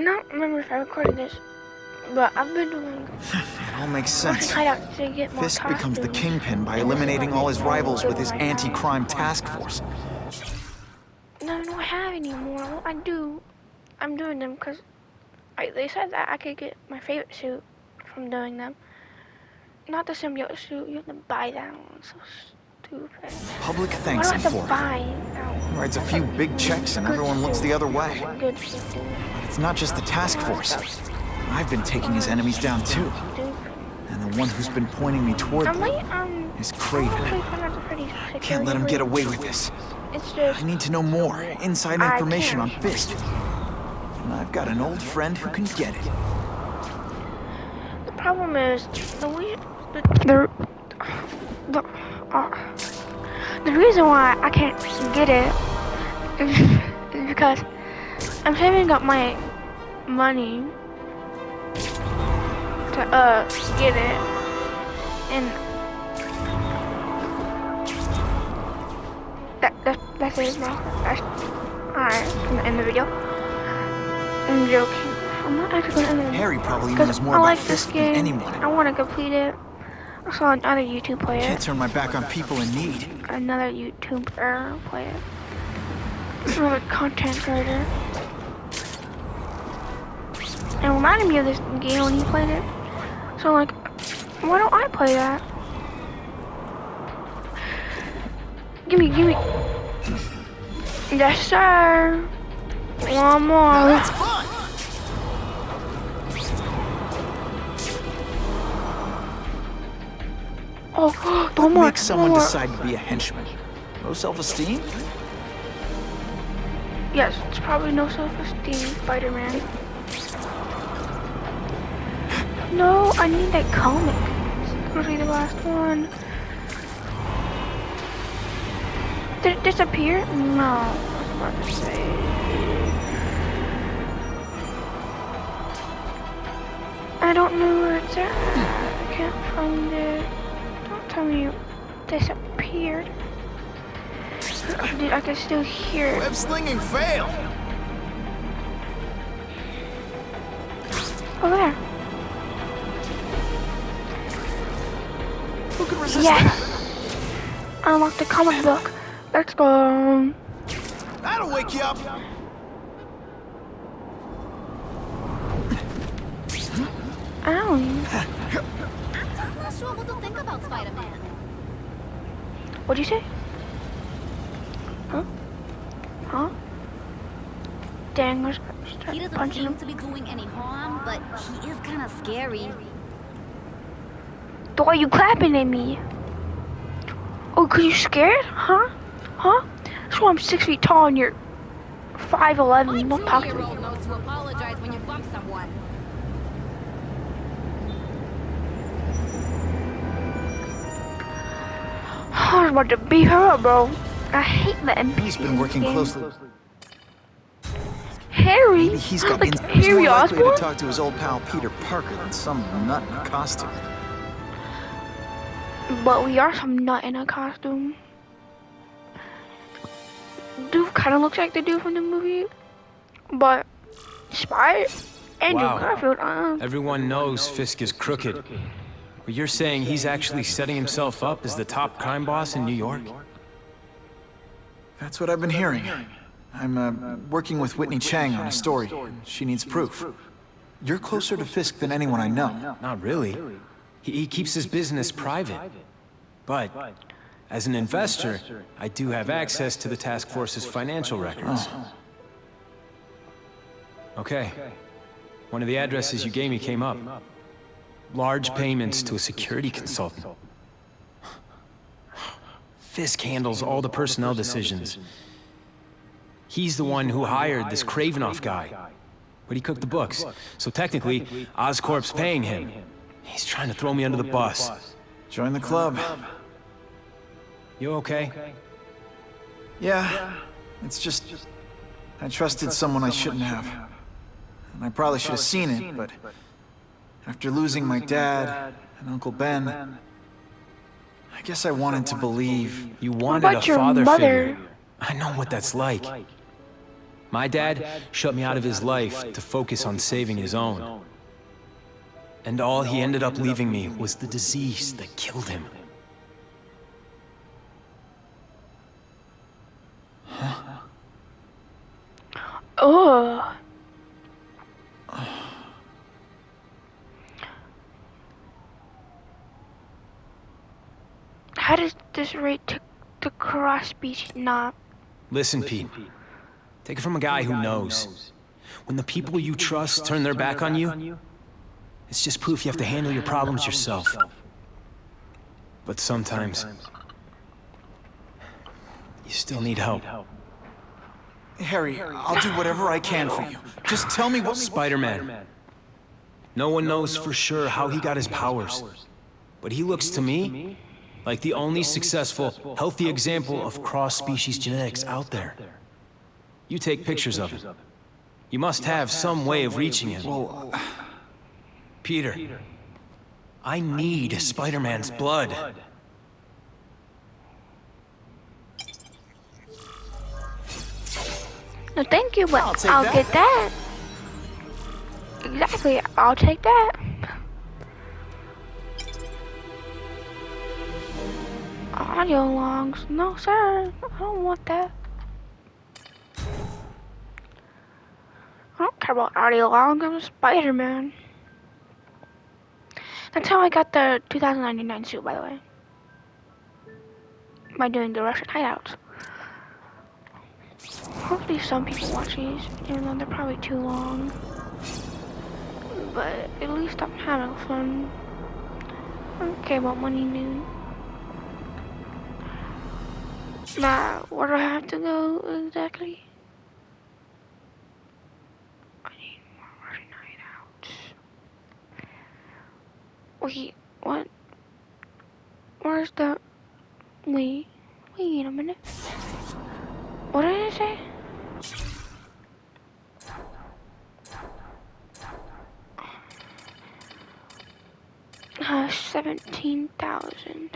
don't remember if I recorded this, but I've been doing. It all makes sense. To get more Fisk becomes the costumes. kingpin by eliminating all his rivals with his anti-crime task force. No, I don't have any more. Well, I do. I'm doing them because they said that I could get my favorite suit from doing them. Not the symbiote suit. You have to buy that one. It's so stupid. Public Why thanks do I him have to for it. buy that He one? writes a few big checks and everyone looks the other way. Good suit. But it's not just the task force. I've been taking his enemies down too. And the one who's been pointing me toward them is Kraven. Can't let him get away with this. It's just. I need to know more, inside information on Fisk. And I've got an old friend who can get it. The problem is the reason why I can't get it is because I'm saving up my money to get it, and that's it, bro. Alright, I'm gonna end the video. I'm joking. I'm not actually gonna end the video. Harry probably knows more I about like this Fisk game. than anyone. I want to complete it. I saw another YouTube player. Can't turn my back on people in need. Another YouTuber player. Another content creator. And it reminded me of this game when he played it. So like, why don't I play that? Gimme. Yes, sir. One more. Now that's fun. Oh, What one more. makes someone decide to be a henchman? No self-esteem? Yes, it's probably no self-esteem, Spider-Man. No, I need that comic. It's gonna be the last one. Did it disappear? No, I was about to say. I don't know where it's at. I can't find it. Don't tell me it disappeared. Dude, I can still hear it. Web slinging failed. Over there. Who could resist Yes! that? I unlocked the comic book. Let's go. That'll wake you up. Ow. I'm just not sure what to think about Spider-Man. What'd you say? Huh? Dang, let's start He doesn't punching seem him. to be doing any harm, but he is kind of scary. Why are you clapping at me? Oh, 'cause you scared? Huh? That's why I'm 6 feet tall and you're 5'11". Don't talk to me. My 2-year-old knows to apologize when you bump someone. I was about to beat her up, bro. I hate the NPCs. He's been working game. closely. Harry? Maybe he's got Like he's Harry more likely Osborn? to talk to his old pal Peter Parker than some nut in a costume. But we are some nut in a costume. Dude kind of looks like the dude from the movie, but Andrew Wow. Garfield. Everyone knows Fisk is crooked. But you're saying he's actually setting himself up as the top crime boss in New York? That's what I've been hearing. I'm working with Whitney Chang on a story. She needs proof. You're closer to Fisk than anyone I know. Not really. He keeps his business private. But, as an investor, I do have access to the task force's financial records. Okay. One of the addresses you gave me came up. Large payments to a security consultant. Fisk handles all the personnel decisions. He's the one who hired this Kravinoff guy. But he cooked the books, so technically, Oscorp's paying him. He's trying to throw me under the bus. Join the club. You okay? Yeah, it's just... I trusted someone I shouldn't have. And I probably should have seen it, but... After losing my dad and Uncle Ben... I guess I wanted to believe... You wanted a about your father mother? figure. I know what that's like. My dad shut me out of his life to focus on saving his own. And all he ended up leaving me was the disease that killed him. Oh. How does this rate to cross-species not? Listen, Pete. Take it from a guy who knows. When the people you trust turn their back on you, it's just proof you have to handle your problems yourself. But sometimes, you still need help. Harry, I'll do whatever I can for you. Just tell me what... Spider-Man. No one knows for sure how he got his powers. But he looks to me like the only successful, healthy example of cross-species genetics out there. You take pictures of him. You must have some way of reaching him. Well, Peter, I need Spider-Man's blood. No, thank you, but I'll I'll take get that. Exactly, I'll take that. Audio logs? No, sir. I don't want that. I don't care about audio logs. I'm Spider-Man. That's how I got the 2099 suit, by the way. By doing the Russian hideouts. Hopefully some people watch these, even though they're probably too long. But at least I'm having fun. I don't care about money, dude. Nah, where do I have to go exactly? I need more Russian hideouts. Wait, what? Where's the... Wait a minute. What did I say? 17,000.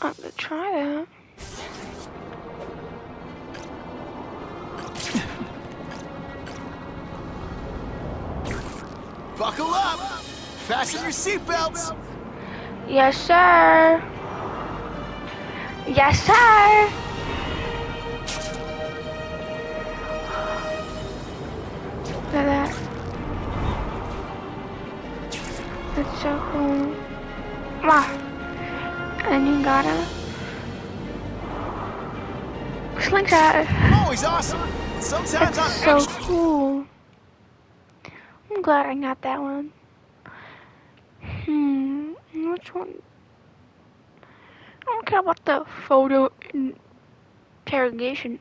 I'm gonna try that. buckle up! Fasten your seatbelts! Yes, sir. Yes, sir. Look at that. That's so cool. Wow. And you got a slingshot. Always awesome! Sometimes It's so cool. I'm glad I got that one. Which one? I don't care about the photo interrogation.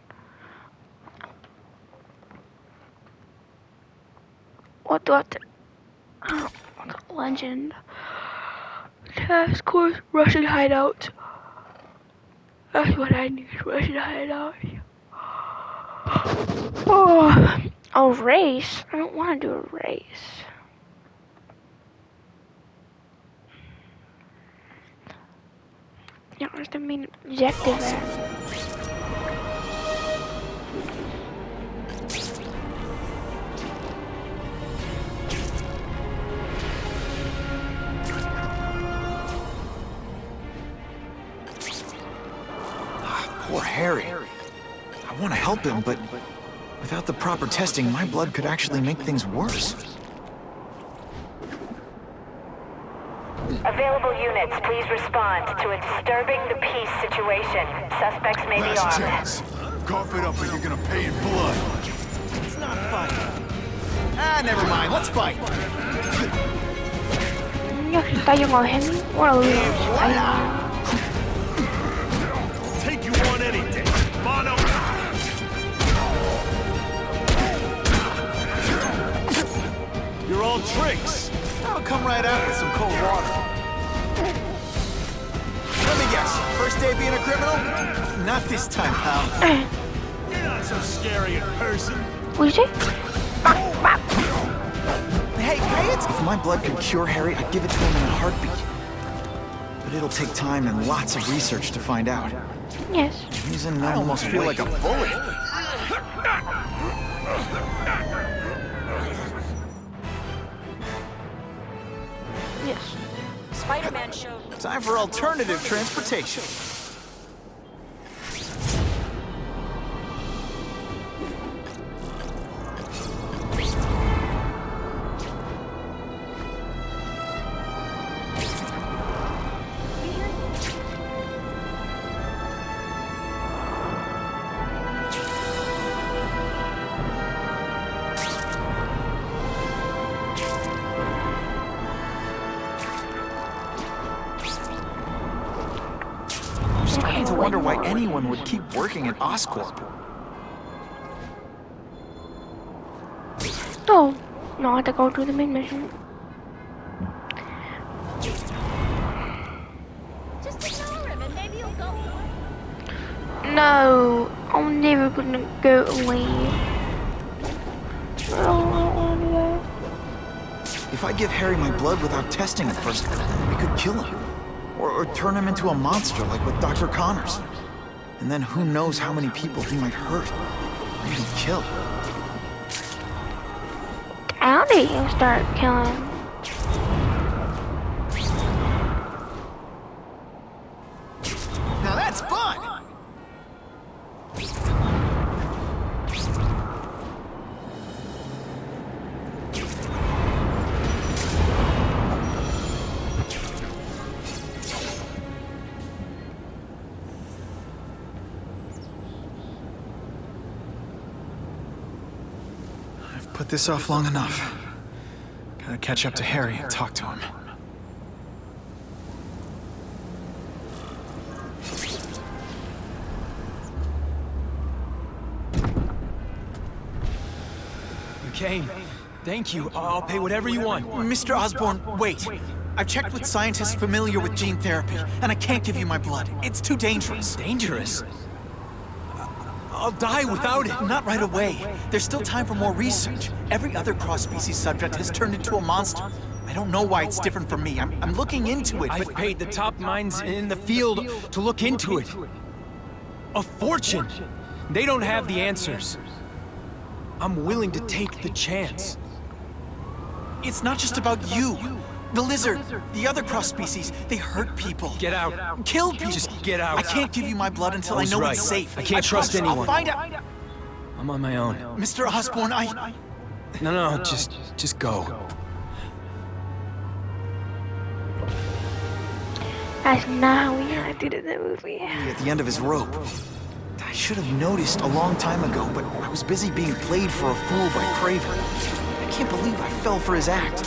What the? Oh, the legend. Task Force Russian hideout. That's what I need. Russian hideout. Oh, a race? I don't want to do a race. Yeah, where's the main objective at? Poor Harry. I want to help him, but without the proper testing, my blood could actually make things worse. Available units, please respond to a disturbing the peace situation. Suspects may be Last armed. chance. Cough it up or you're gonna pay in blood. It's not a fight. Ah, never mind. Let's fight. You actually thought you were gonna hit me? What a loser. Take you on any day. Mono. all tricks. I'll come right out with some cold water. Let me guess, first day being a criminal? Not this time, pal. You're not so scary in person. What'd you say? Hey, if my blood could cure Harry, I'd give it to him in a heartbeat. But it'll take time and lots of research to find out. Yes. He's in I almost feel like a bullet. Yes. Spider-Man showed. Time for alternative transportation. Starting to wonder why anyone would keep working at Oscorp. Oh, no, I have to go do the main mission. Just ignore him and maybe he'll go. No, I'm never gonna go away. I don't want to do that. If I give Harry my blood without testing it first, it could kill him. Or turn him into a monster like with Dr. Connors. And then who knows how many people he might hurt, or even kill. How did you start killing? Now that's fun! Put this off long enough. Gotta catch up to Harry and talk to him. McCain, thank you. I'll pay whatever you want. Mr. Osborn, wait. I've checked with scientists familiar with gene therapy, and I can't give you my blood. It's too dangerous. Dangerous? I'll die without it. Not right away. There's still time for more research. Every other cross-species subject has turned into a monster. I don't know why it's different from me. I'm looking into it, I've but... paid the top minds in the field to look into it. A fortune. They don't have the answers. I'm willing to take the chance. It's not just about you. The lizard, the other cross-species, they hurt people. Get out. Kill people. Just get out. I can't give you my blood until I know right. it's safe. I can't trust promise anyone. I'll find out. I'm on my own. Mr. Osborn, No, just go. That's not how we acted in the movie. At the end of his rope. I should have noticed a long time ago, but I was busy being played for a fool by Craven. I can't believe I fell for his act.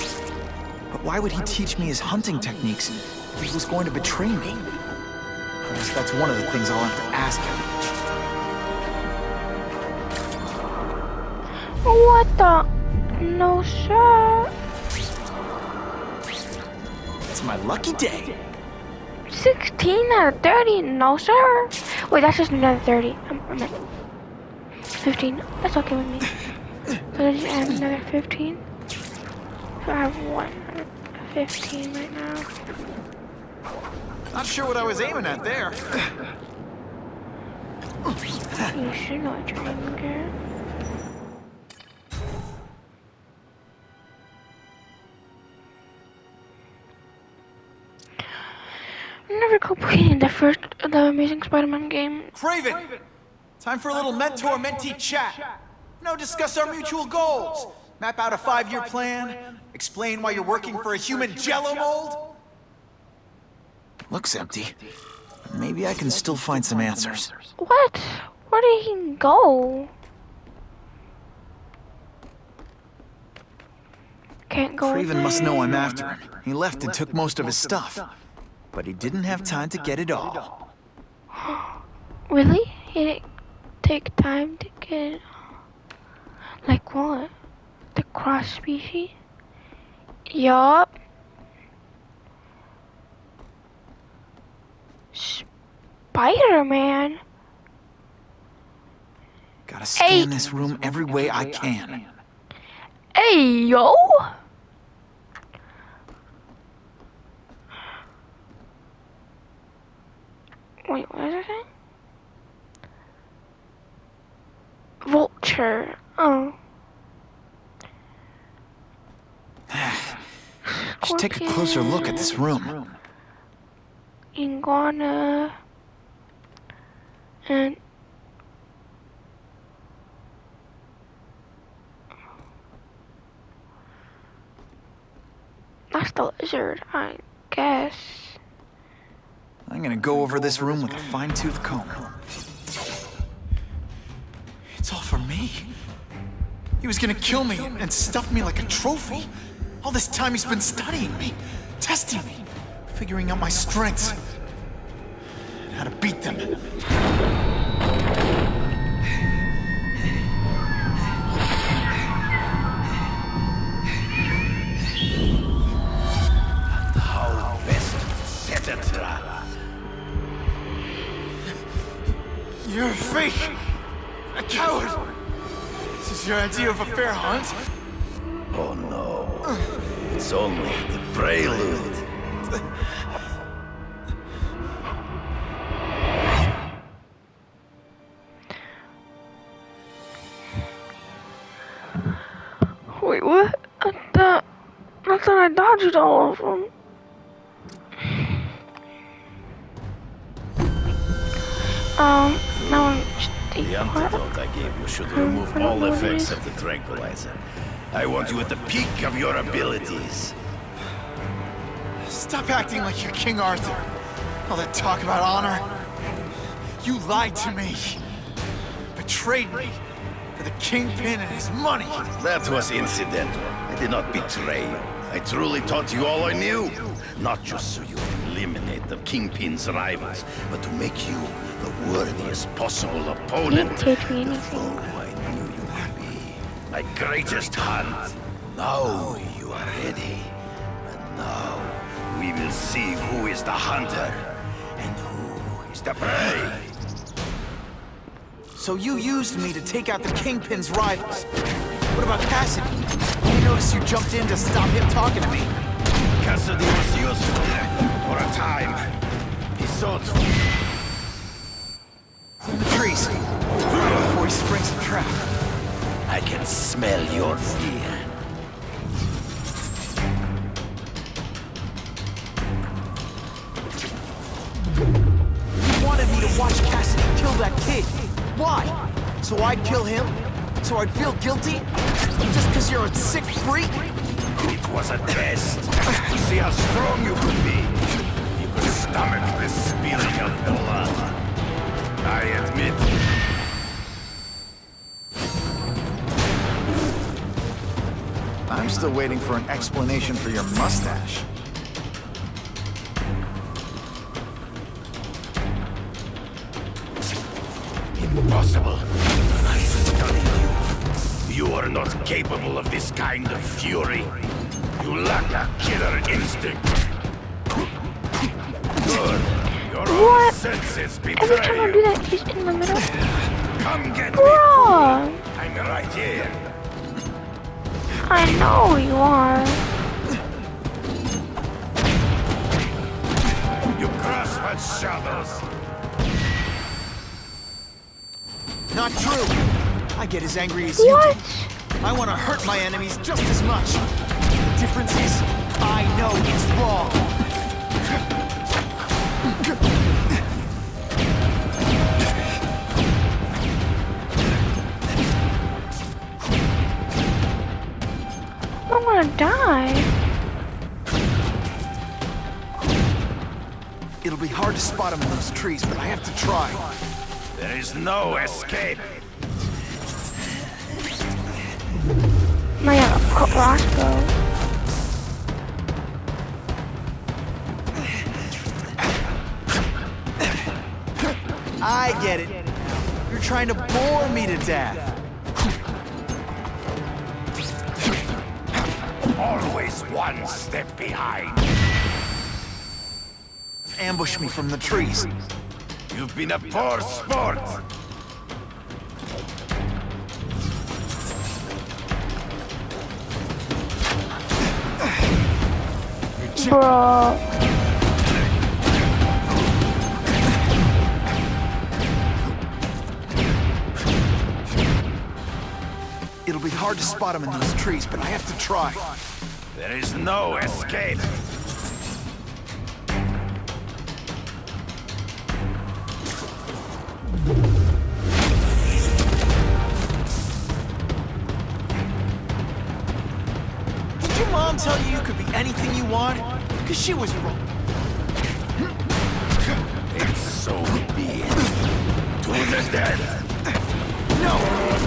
But why would he teach me his hunting techniques if he was going to betray me? I guess that's one of the things I'll have to ask him. What the? No, sir. It's my lucky day. 16 out of 30? No, sir. Wait, that's just another 30. I meant 15. That's okay with me. So I just add another 15. So I have 115 right now. Not sure what I was aiming at there. You should know what you're aiming at. Never completed the Amazing Spider-Man game. Craven! Time for a little mentor-mentee chat. Discuss our mutual goals. Map out a 5-year plan. Explain why you're working for a human Jell-O mold. Looks empty. Maybe I can still find some answers. What? Where did he go? Can't go Craven in must there. know I'm after him. He left and took most of his stuff. But he didn't have time to get it all. Really? He didn't take time to get it? Like what? The cross species? Yup. Spider-Man. Gotta scan Hey. this room every way I can. Hey, yo. Wait, what is it? Vulture. Oh. Should take a closer look at this room. Iguana. And that's the lizard, I guess. I'm gonna go over this room with a fine-tooth comb. It's all for me. He was gonna kill me and stuff me like a trophy. All this time he's been studying me, testing me, figuring out my strengths, and how to beat them. How best to set a trap? You're a fake! A coward! This is your idea of a fair hunt? Oh no. It's only the prelude. Wait, what? I thought I dodged all of them. Now I'm The antidote I gave you should remove all effects of the tranquilizer. I want you at the peak of your abilities. Stop acting like you're King Arthur. All that talk about honor. You lied to me. Betrayed me. For the Kingpin and his money. That was incidental. I did not betray you. I truly taught you all I knew. Not just so you could eliminate the Kingpin's rivals, but to make you the worthiest possible opponent. Didn't teach me The anything. foe I knew you would be. My greatest hunt. Now you are ready. And now we will see who is the hunter and who is the prey. So you used me to take out the Kingpin's rivals. What about Cassidy? I noticed you jumped in to stop him talking to me. Cassidy was useful for a time. He sought In the trees. Before he springs the trap. I can smell your fear. You wanted me to watch Cassidy kill that kid. Why? So I'd kill him? So I'd feel guilty? Just because you're a sick freak? It was a test to see how strong you could be. You could stomach the spilling of blood. I admit. I'm still waiting for an explanation for your mustache. Impossible. I studied you. You are not capable of this kind of fury. You lack a killer instinct. Good. Your own What? senses Every time I betray do you. that, he's in the middle. Come get me. Bro, I'm right here. I know you are. You grasp at shadows. Not true. I get as angry as you What? do. I want to hurt my enemies just as much. The difference is, I know it's wrong. I'm gonna die. It'll be hard to spot him in those trees, but I have to try. There is no escape. I got a crossbow. I get it. You're trying to bore me to death. Always one step behind. Ambush me from the trees. You've been a poor sport. Bro. It'll be hard to spot him in those trees, but I have to try. There is no escape. Did your mom tell you you could be anything you want? Because she was wrong. And so be it. To the death. No!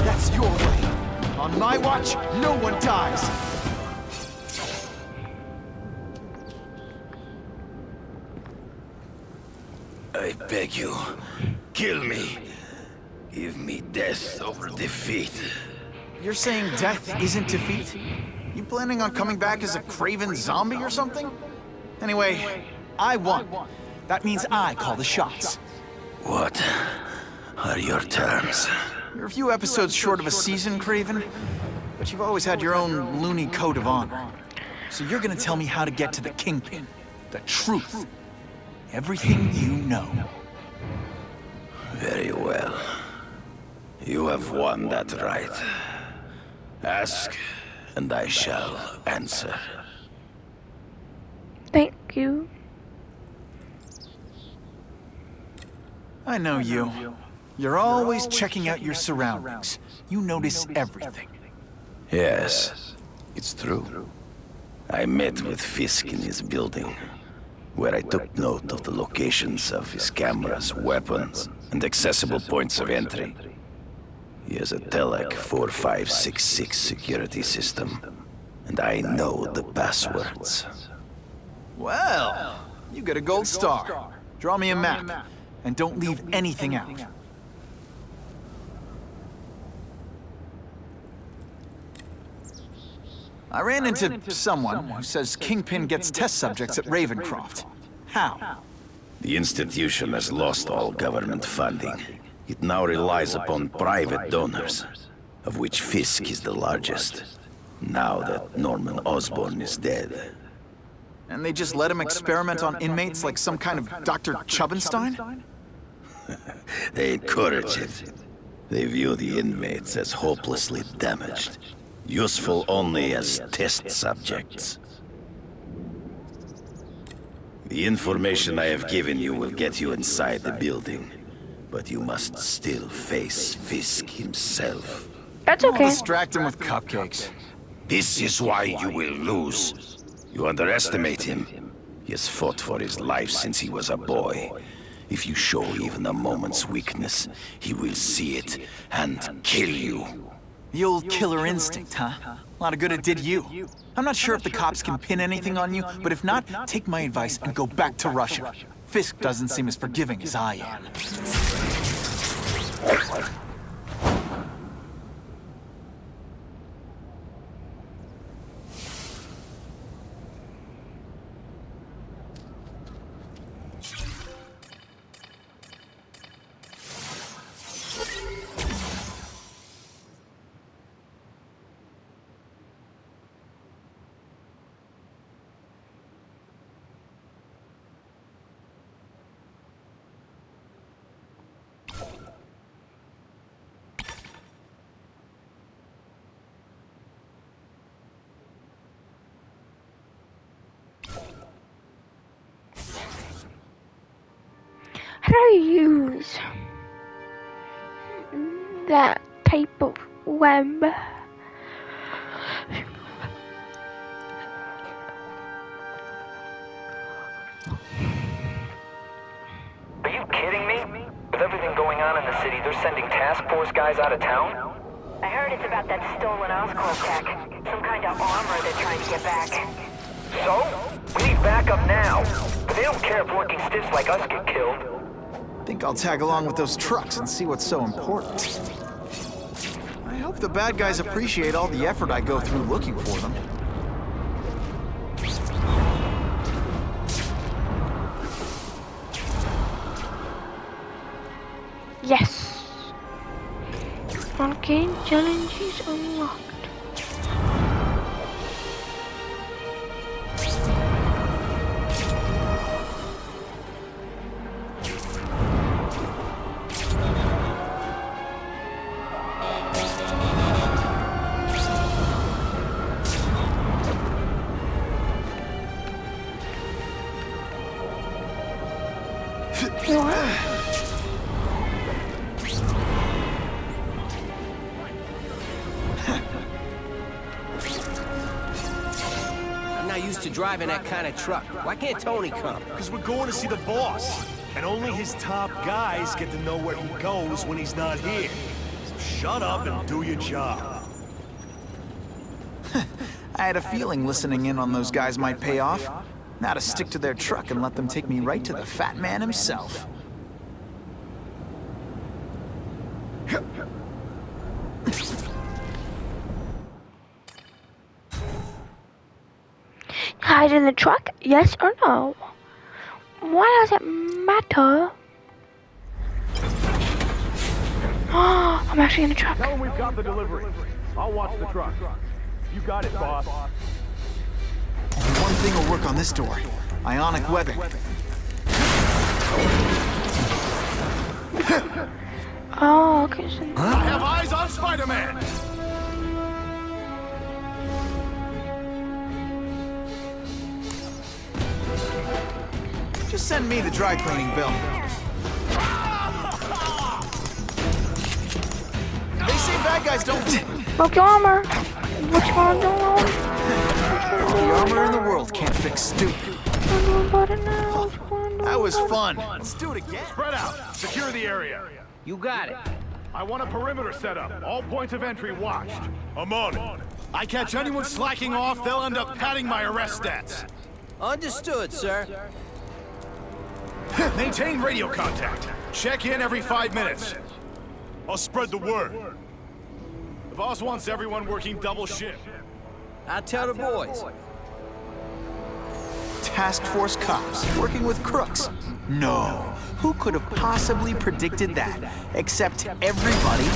That's your way. On my watch, no one dies. I beg you, kill me. Give me death over defeat. You're saying death isn't defeat? You planning on coming back as a craven zombie or something? Anyway, I won. That means I call the shots. What are your terms? You're a few episodes short of a season, Craven, but you've always had your own loony code of honor. So you're gonna tell me how to get to the Kingpin. The truth. Everything you know. Very well. You have won that right. Ask, and I shall answer. Thank you. I know you. You're always checking out your surroundings. You notice everything. Yes, it's true. I met with Fisk in his building, where I took note of the locations of his cameras, weapons, and accessible points of entry. He has a Telek 4566 security system, and I know the passwords. Well, you get a gold star. Draw me a map, and don't leave anything out. I ran into someone who says Kingpin gets test subjects at Ravencroft. How? The institution has lost all government funding. It now relies upon private donors, of which Fisk is the largest, now that Norman Osborn is dead. And they just let him experiment on inmates like some kind of Dr. Chubbenstein? They encourage it. They view the inmates as hopelessly damaged, useful only as test subjects. The information I have given you will get you inside the building, but you must still face Fisk himself. That's I'll okay. distract him with cupcakes. This is why you will lose. You underestimate him. He has fought for his life since he was a boy. If you show even a moment's weakness, he will see it and kill you. The old killer instinct, huh? A lot of good it did you. I'm not sure if the cops can pin anything on you, but if not, take my advice and go back to Russia. Fisk doesn't seem as forgiving as I am. How do I use that type of web? Are you kidding me? With everything going on in the city, they're sending task force guys out of town? I heard it's about that stolen Oscorp tech. Some kind of armor they're trying to get back. So? We need backup now. But they don't care if working stiffs like us get killed. Think I'll tag along with those trucks and see what's so important. I hope the bad guys appreciate all the effort I go through looking for them. Game challenges unlocked. What? I'm not used to driving that kind of truck. Why can't Tony come? Because we're going to see the boss. And only his top guys get to know where he goes when he's not here. So shut up and do your job. I had a feeling listening in on those guys might pay off. Now to stick to their truck and let them take me right to the fat man himself. Hide in the truck? Yes or no? Why does it matter? I'm actually in the truck. Tell him we've got the delivery. I'll watch the truck. You got it, boss. One thing will work on this door. Ionic webbing. Oh, okay. So I have eyes on Spider-Man! Just send me the dry cleaning bill. They say bad guys don't... broke your armor. What's going on? The armor in the world can't fix stupid. That was fun. Let's do it again. Spread out. Secure the area. You got it. I want a perimeter set up. All points of entry watched. I'm on it. I catch anyone slacking off, they'll end up padding my arrest stats. Understood, sir. Maintain radio contact. Check in every 5 minutes. I'll spread the word. The boss wants everyone working double shift. I'll tell the boys. Task Force cops working with crooks. No. Who could have possibly predicted that? Except everybody.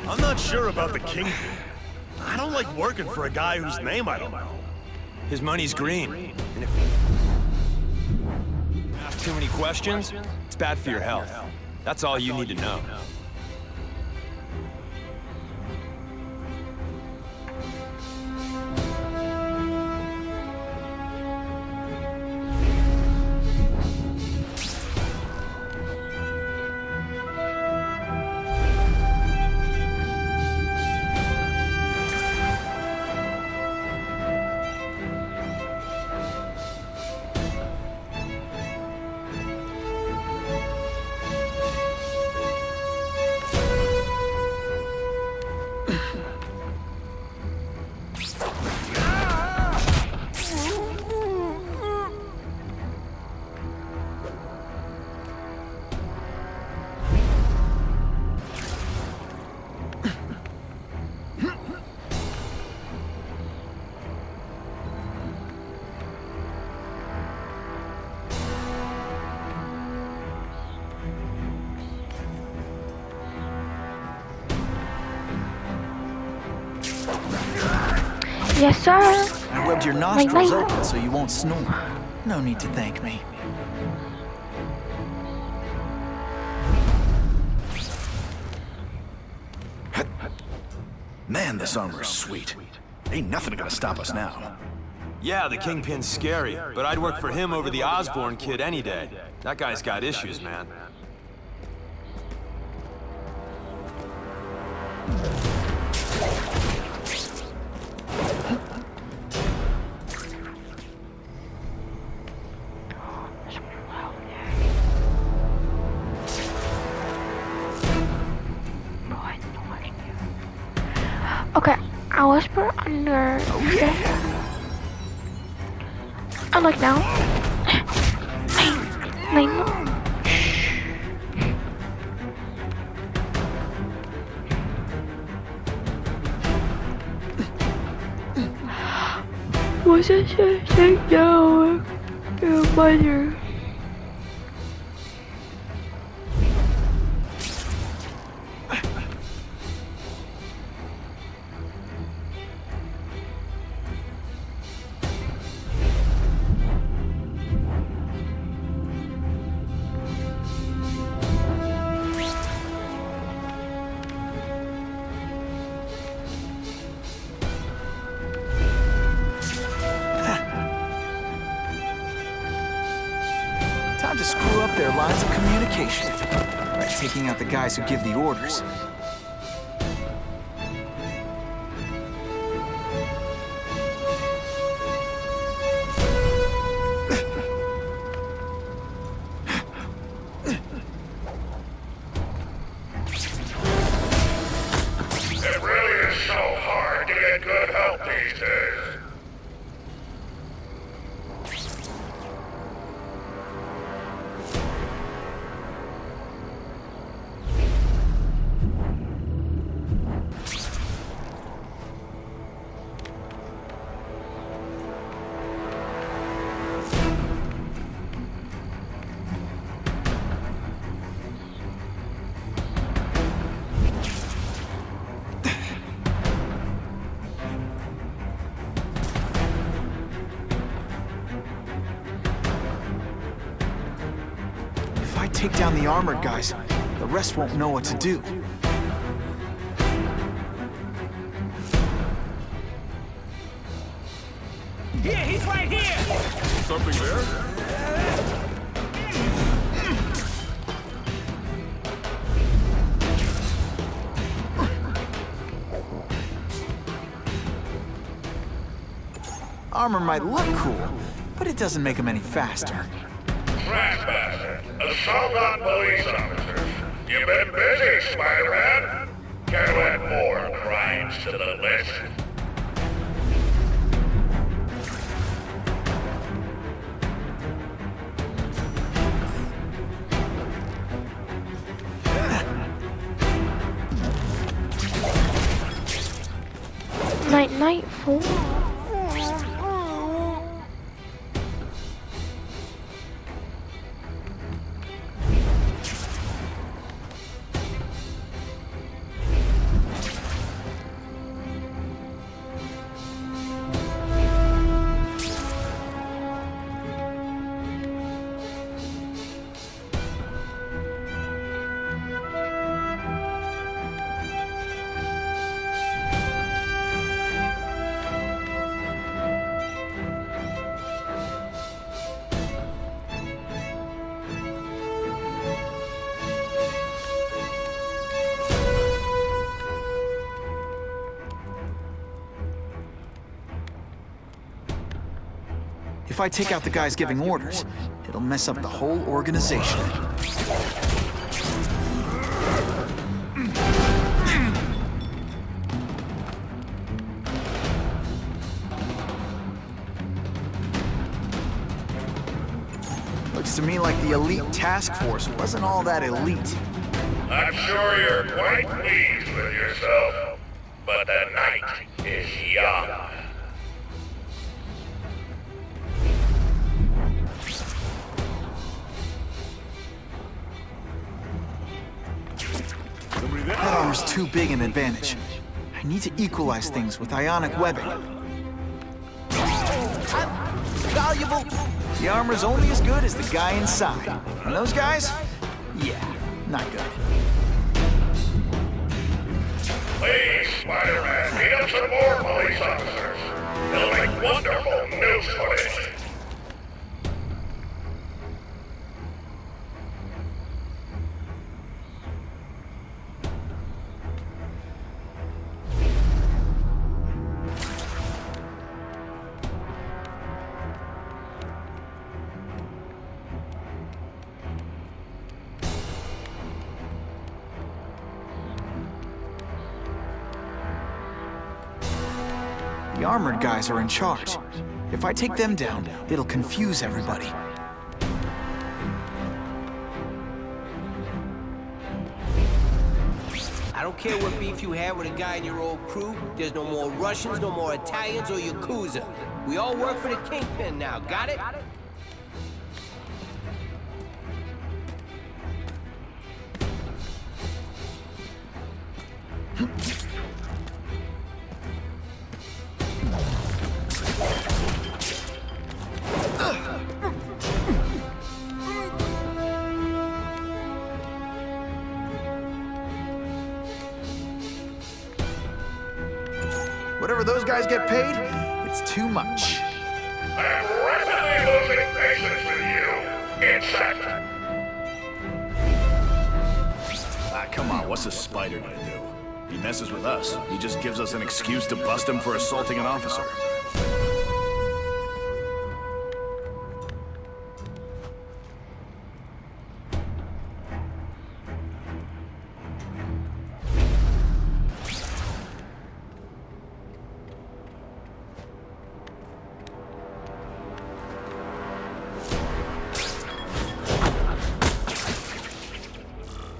I'm not sure about the Kingpin. I don't like working for a guy whose name I don't know. His money's green. And if you ask too many questions, it's bad for your health. That's all you need to know. yes, sir. I rubbed your nostrils Wait. open so you won't snore. No need to thank me. Man, this armor's sweet. Ain't nothing gonna stop us now. Yeah, the Kingpin's scary, but I'd work for him over the Osborn kid any day. That guy's got issues, man. Okay, I'll whisper under. Oh, yeah. I like now. Was this a take down your mother? Time to screw up their lines of communication by taking out the guys who give the orders. It really is so hard to get good help these days. If I take down the armored guys, the rest won't know what to do. Yeah, he's right here! Something there? Armor might look cool, but it doesn't make them any faster. Trespasser, assault on police officers. You've been busy, Spider-Man. Can't add more crimes to the list. Night night, fool. If I take out the guys giving orders, it'll mess up the whole organization. Looks to me like the elite task force wasn't all that elite. I'm sure you're quite pleased with yourself, but the night is young. That armor's too big an advantage. I need to equalize things with ionic webbing. Valuable! The armor's only as good as the guy inside. And those guys? Yeah, not good. Please, Spider-Man, meet up some more police officers. They'll make wonderful news footage. The armored guys are in charge. If I take them down, it'll confuse everybody. I don't care what beef you had with a guy in your old crew. There's no more Russians, no more Italians or Yakuza. We all work for the Kingpin now, got it? Whatever those guys get paid, it's too much. I'm rapidly losing patience with you, insect. Ah, come on, what's a spider gonna do? He messes with us. He just gives us an excuse to bust him for assaulting an officer.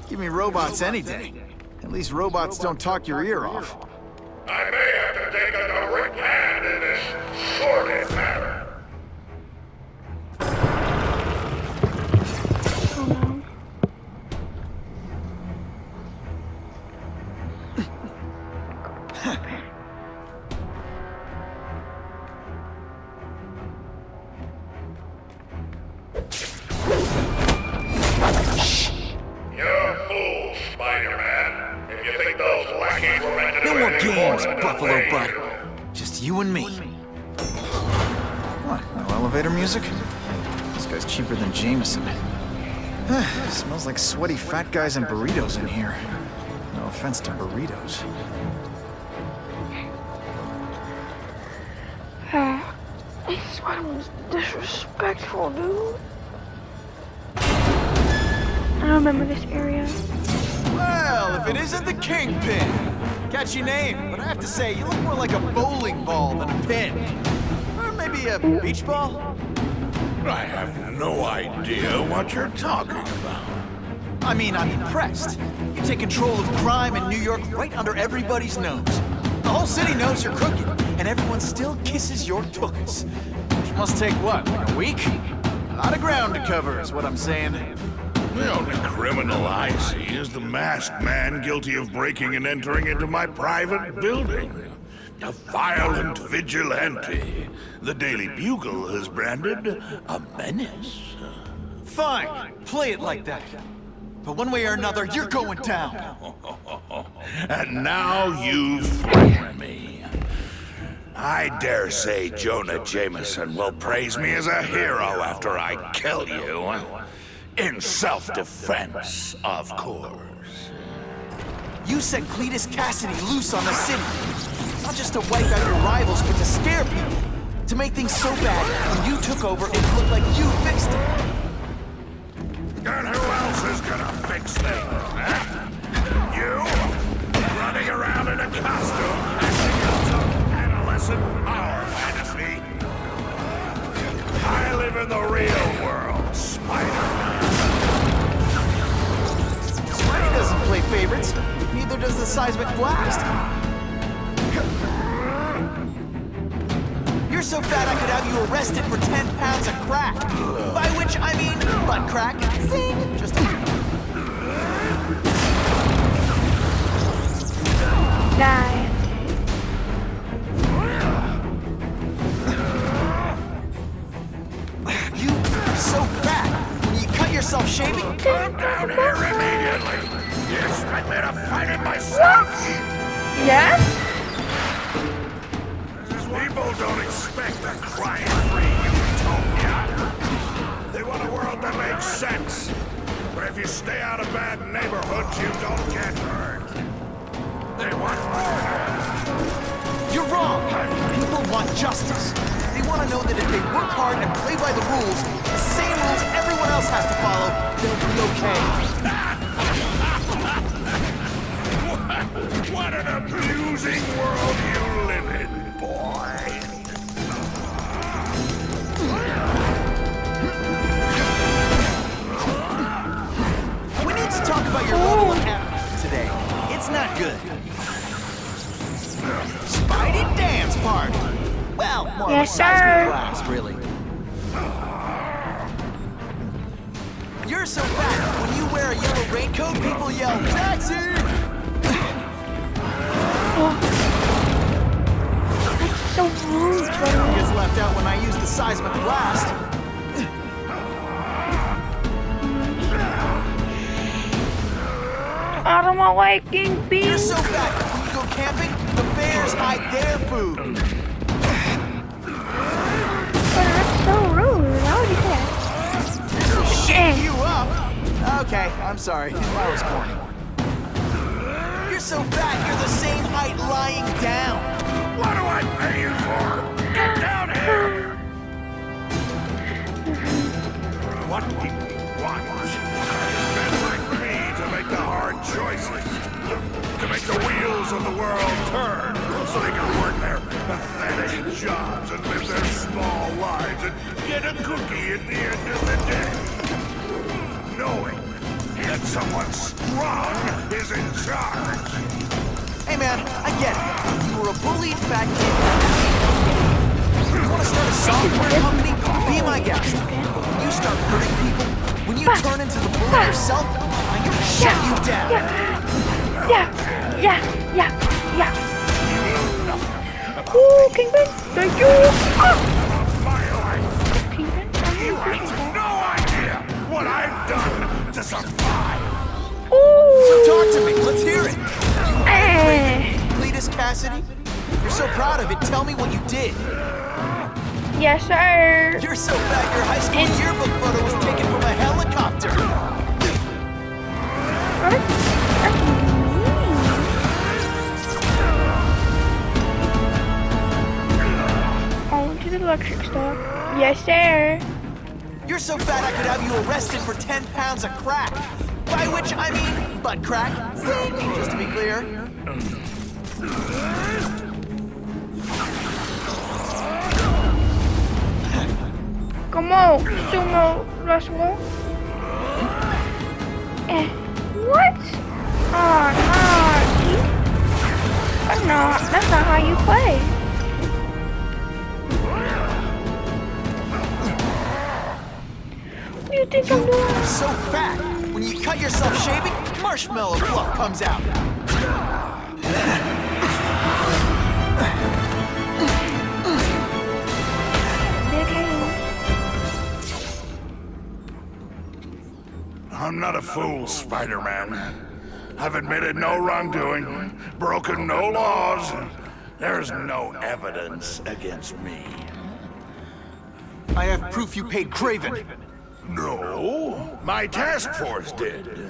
Give me robots any day. At least robots don't talk your ear off. I may have to take a direct hand in this sordid matter. Oh no. You're a fool, Spider-Man. If you think those lackeys were meant to do No more anything games, than Buffalo obey Butt. you. Just you and me. What, no elevator music? This guy's cheaper than Jameson. Smells like sweaty fat guys and burritos in here. No offense to burritos. This one was disrespectful, dude. I remember this area. Well, if it isn't the Kingpin. Catchy name, but I have to say, you look more like a bowling ball than a pin. Or maybe a beach ball? I have no idea what you're talking about. I mean, I'm impressed. You take control of crime in New York right under everybody's nose. The whole city knows you're crooked, and everyone still kisses your tuchus. Which must take what, like a week? A lot of ground to cover is what I'm saying. The only criminal I see is the masked man guilty of breaking and entering into my private building. A violent vigilante. The Daily Bugle has branded a menace. Fine, play it like that. But one way or another, you're going down. And now you threaten me. I dare say Jonah Jameson will praise me as a hero after I kill you. In self-defense, of course. You set Cletus Cassidy loose on the city. Not just to wipe out your rivals, but to scare people. To make things so bad, when you took over, it looked like you fixed it. And who else is gonna fix things, huh? You? Running around in a costume, acting as some adolescent power fantasy? I live in the real world, Spider-Man. Spidey doesn't play favorites. Neither does the seismic blast. You're so fat I could have you arrested for 10 pounds of crack. By which I mean butt crack. Zing! Just a... Die. You are so fat. When you cut yourself shaving... I'm down here immediately. You expect me to fight it myself? Yes? People don't expect a crime-free utopia. They want a world that makes sense, where if you stay out of bad neighborhoods, you don't get hurt. They want murder. You're wrong. People want justice. They want to know that if they work hard and play by the rules, the same rules everyone else has to follow, they'll be okay. What an amusing world you live in, boy. We need to talk about your level of effort today. It's not good. More Yes, of a seismic sir. blast, really. You're so fat. When you wear a yellow raincoat, people yell, "Taxi!" That's so rude, Trevor. Gets left out when I use the seismic blast. Out of my way, Kingpin. You're so fat. When you go camping, the bears hide their food. That's so rude. How would you say that? Shake you up. Okay, I'm sorry. That was corny. You're so fat, you're the same height lying down. What do I pay you for? Get down here! What people want is men like me to make the hard choices. To make the wheels of the world turn so they can work their pathetic jobs and live their small lives and get a cookie at the end of the day. Knowing that someone strong is in charge. Hey man, I get it. You were a bullied fat kid. You want to start a software company? Be my guest. But when you start hurting people, when you turn into the bully yourself, I'm gonna shut you down. Yeah. Ooh, Kingpin, thank you. My life. Kingpin, I really You appreciate have that. no idea what I've done to survive. Ooh. So talk to me. Let's hear it. Eh. Cletus Cassidy? You're so proud of it. Tell me what you did. Yes, sir. You're so fat, your high school yearbook photo was taken from a helicopter. That's mean. On to the electric stuff. Yes, sir. You're so fat I could have you arrested for 10 pounds of crack. By which I mean butt crack. Just to be clear. Come on, sumo wrestler. What? Oh, no. That's not how you play. What do you think I'm doing? You're so fat. When you cut yourself shaving, marshmallow fluff comes out. Big hands. I'm not a fool, Spider-Man. I've admitted no wrongdoing, broken no laws. There's no evidence against me. I have proof you paid Kraven. No, my task force did.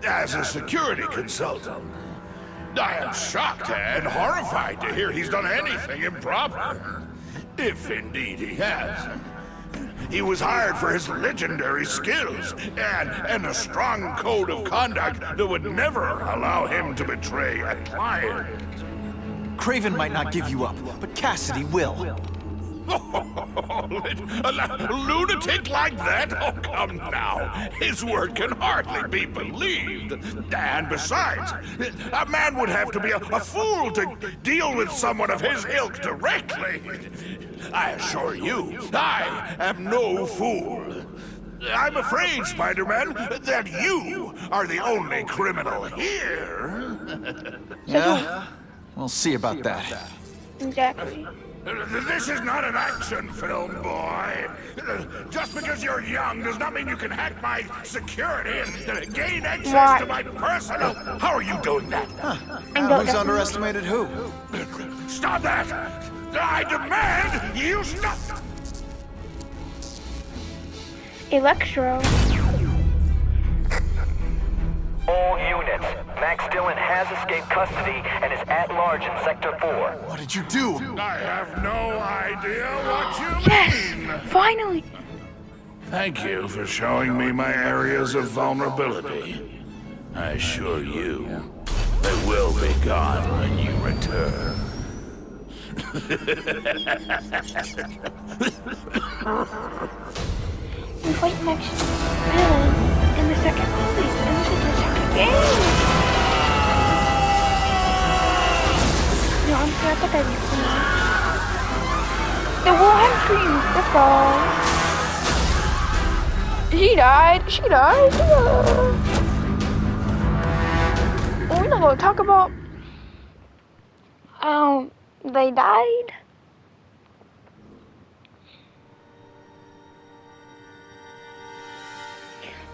As a security consultant. I am shocked and horrified to hear he's done anything improper. If indeed he has. He was hired for his legendary skills and a strong code of conduct that would never allow him to betray a client. Kraven might not give you up, but Cassidy will. A lunatic like that? Oh, come now. His word can hardly be believed. And besides, a man would have to be a fool to deal with someone of his ilk directly. I assure you, I am no fool. I'm afraid, Spider-Man, that you are the only criminal here. Yeah? We'll see about that. Exactly. This is not an action film, boy. Just because you're young does not mean you can hack my security and gain access to my personal... How are you doing that? Who's underestimated who? Stop that! I demand you stop! Electro. All units, Max Dillon has escaped custody and is at large in Sector 4. What did you do? I have no idea what you Yes! mean. Finally! Thank you for showing me my areas of vulnerability. I assure you, they will be gone when you return. We fight Max Dillon in the second movie, and this is the second game. No, I'm sure I think I The Wilhelm scream. Let's go. She died. She died. We're not gonna talk about they died.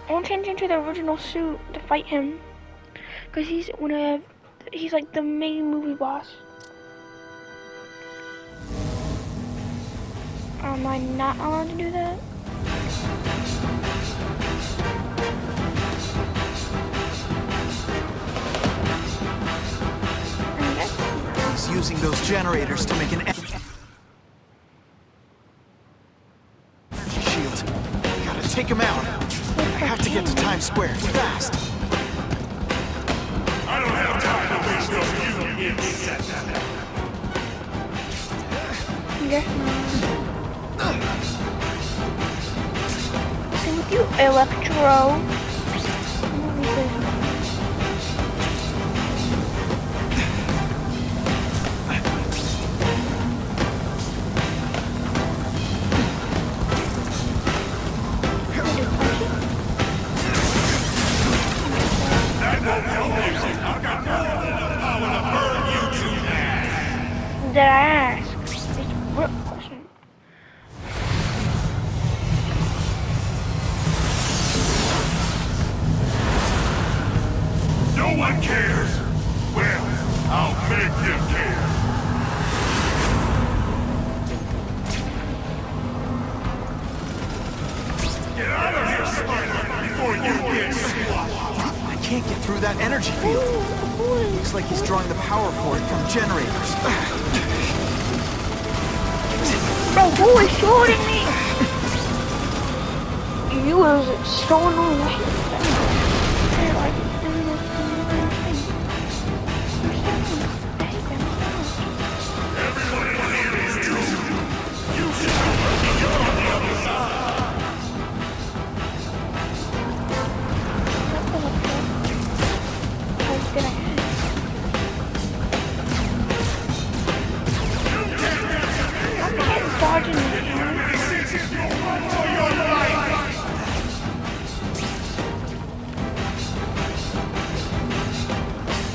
I want to change into the original suit to fight him, cause he's like the main movie boss. Am I not allowed to do that? He's using those generators to make an energy shield. Gotta take him out. I have to get to Times Square fast. I don't have time to waste on you, insect. Yes, same with you, Electro. Did I ask? It's a real question. No one cares. Well, I'll make them care. Get out of here, Spider, before you get squashed. I can't get through that energy field. Looks like he's drawing the power for it from generators. Bro, who is shooting me? You was so annoying. I hate that.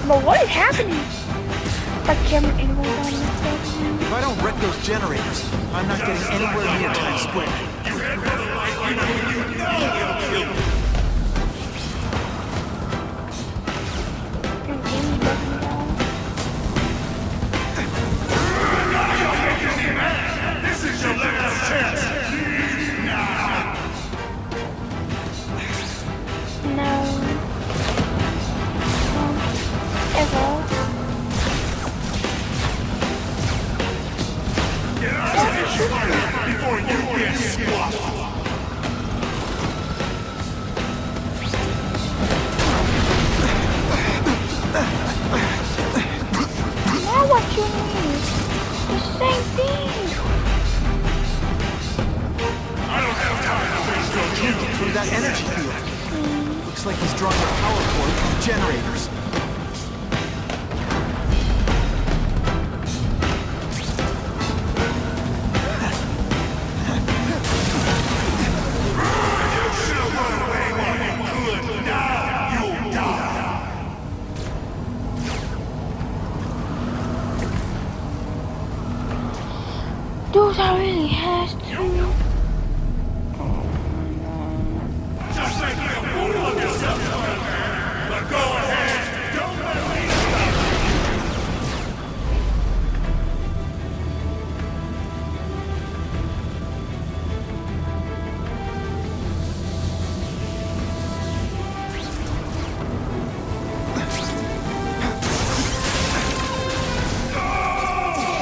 But what is happening? Like camera angle on this stuff. If I don't wreck those generators, I'm not getting anywhere near Times Square. This is your last chance. No. Ever. Get out of here, Spider, before you get squashed. Now what you need? The same thing. I don't have time to waste on you. Get through that energy field. Looks like he's drawing the power cord from the generators. Dude, I really has to. Just make a fool of yourself, but go ahead. Don't let me stop.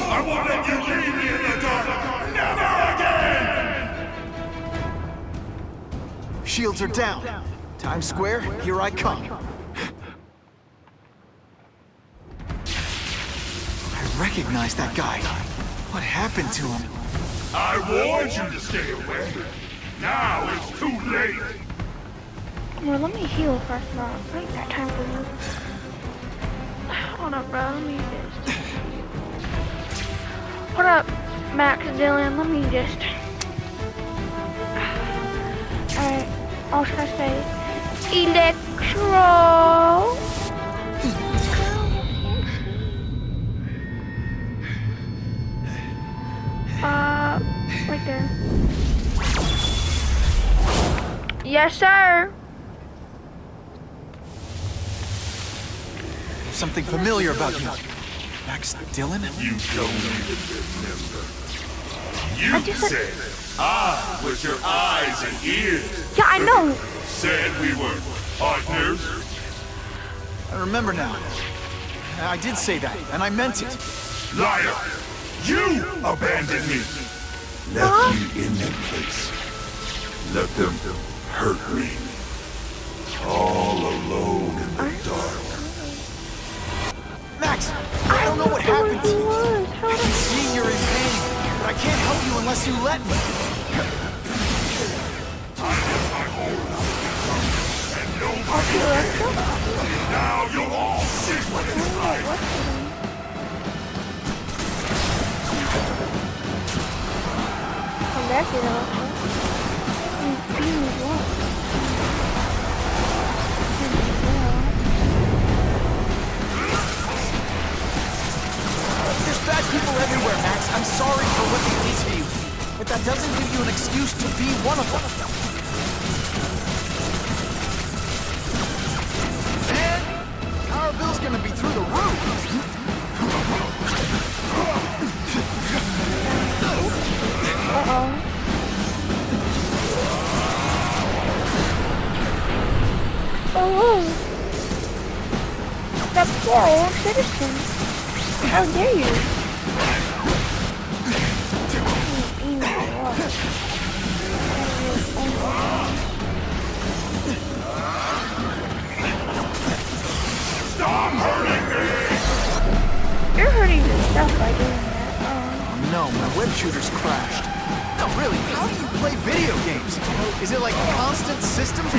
I won't let you leave me in the dark. Never again. Shields are down. Times Square, here I come. I recognize that guy. What happened to him? I warned you to stay away. Now it's too late. Well, let me heal first, bro. I ain't got time for you. Hold up, bro. Let me use this. Hold up. Max, Dylan, let me just... Alright, I was gonna say... Electro! Right there. Yes, sir! Something familiar about you. Max Dillon? You don't even remember. I You just said I was your eyes and ears. Yeah, I know. Said we were partners. I remember now. I did say that, and I meant it. Liar! You abandoned me. Left me in that place. Let them hurt me. All alone in the dark. Max, I don't know what happened to you. I can see you're in pain, but I can't help you unless you let me. I have my own and nobody else. Now you'll all see what it's like. Come back here, There's bad people everywhere, Max. I'm sorry for what they did to you, but that doesn't give you an excuse to be one of them. Man, our bill's gonna be through the roof. Oh, that poor old citizen. How dare you? Stop hurting me! You're hurting yourself by doing that. No, my web shooter's crashed. No, really, how do you play video games? Is it like constant systems?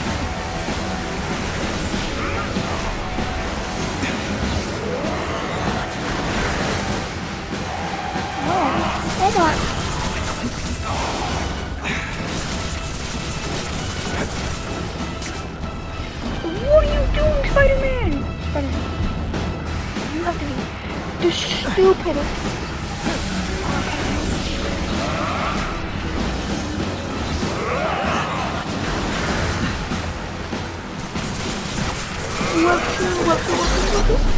Hold on. What are you doing, Spider-Man? Spider-Man. You have to be the stupidest.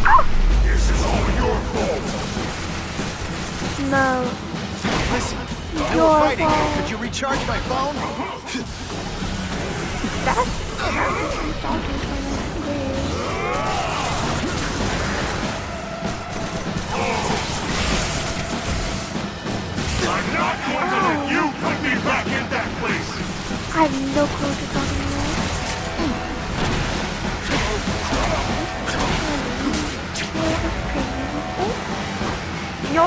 Ah! This is all your fault. No. Listen, Your we're fighting. fault. Could you recharge my phone? That's I'm not going to let you put me back in that place. I have no clue what you're talking about. Yo,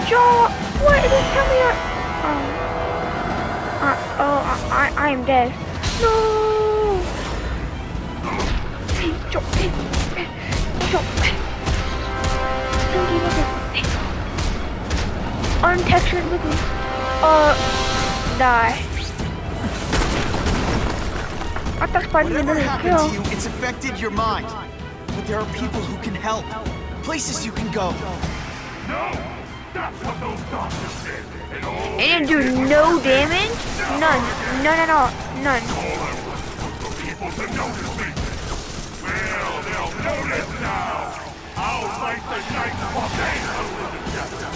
Joe, what is it? Tell me your... I am dead. No! Hey, Joe, hey, Joe. Don't give up. Hey. Untextured with me. Die. I thought Spider-Man Whatever didn't happened kill. to you, it's affected your mind. But there are people who can help. Places you can go. No, that's what those doctors did. And all It didn't do no damage? None. None at all. None. I was for people to notice me. Well, they'll notice now. I'll light the night volcano with the chapter.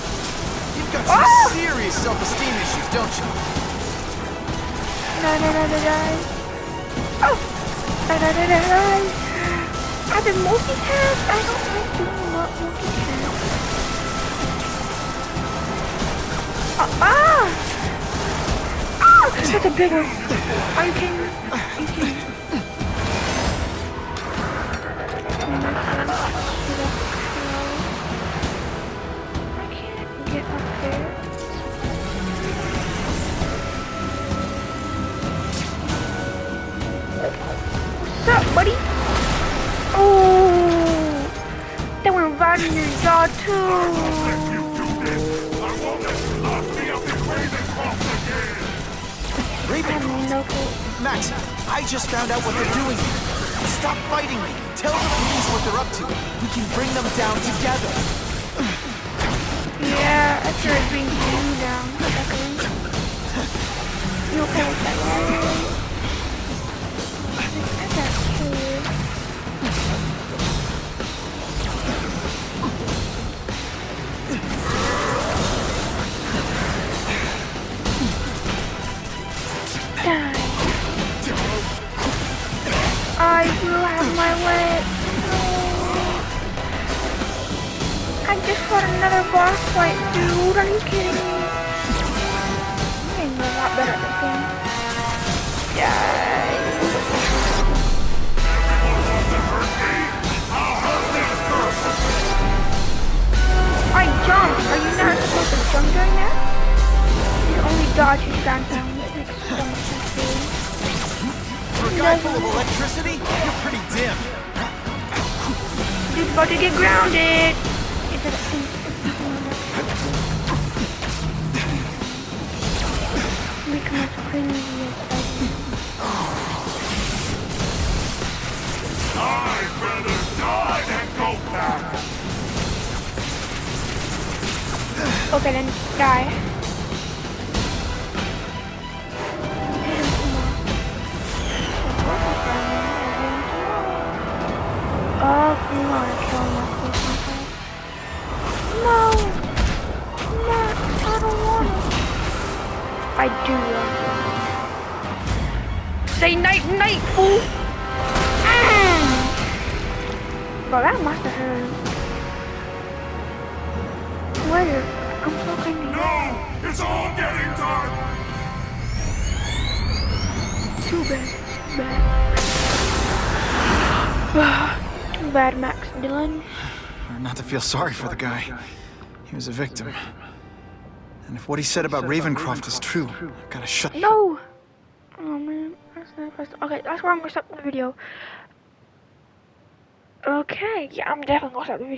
You've got some serious self-esteem issues, don't you? No. Oh! No. I've been multitask. I don't like doing what multitask. That's a big one. Are you kidding me? Are you kidding me? I can't get up there. What's up, buddy? Oh, they were right in your jaw too. If you do this, I won't let you lock me up in stupid! No clue. Max, I just found out what they're doing. Stop fighting me. Tell the police what they're up to. We can bring them down together. Yeah, after it being you down. You okay with that, right? I got you. Die. I will have my way. No. I just fought another boss fight, dude. Are you kidding me? I'm a lot better at this game. Die. I jumped. Are you not supposed to jump during that? You only dodge his ground sound. That makes so much sense, dude. For a guy full of electricity, you're pretty dim. Dude's about to get grounded. I'd rather die than go back. Okay, then die. Oh, come on, kill him off, please, no! No, I don't want it. I do want it. Say night, night, fool! Bro, that must have hurt. Where? I'm so confused. No! It's all getting dark! Too bad. Too bad, Max Dillon. Not to feel sorry for the guy. He was a victim. And if what he said about Ravencroft is true, I've gotta shut... No! Oh man, okay, that's where I'm gonna stop the video. Okay, yeah, I'm definitely gonna stop the video.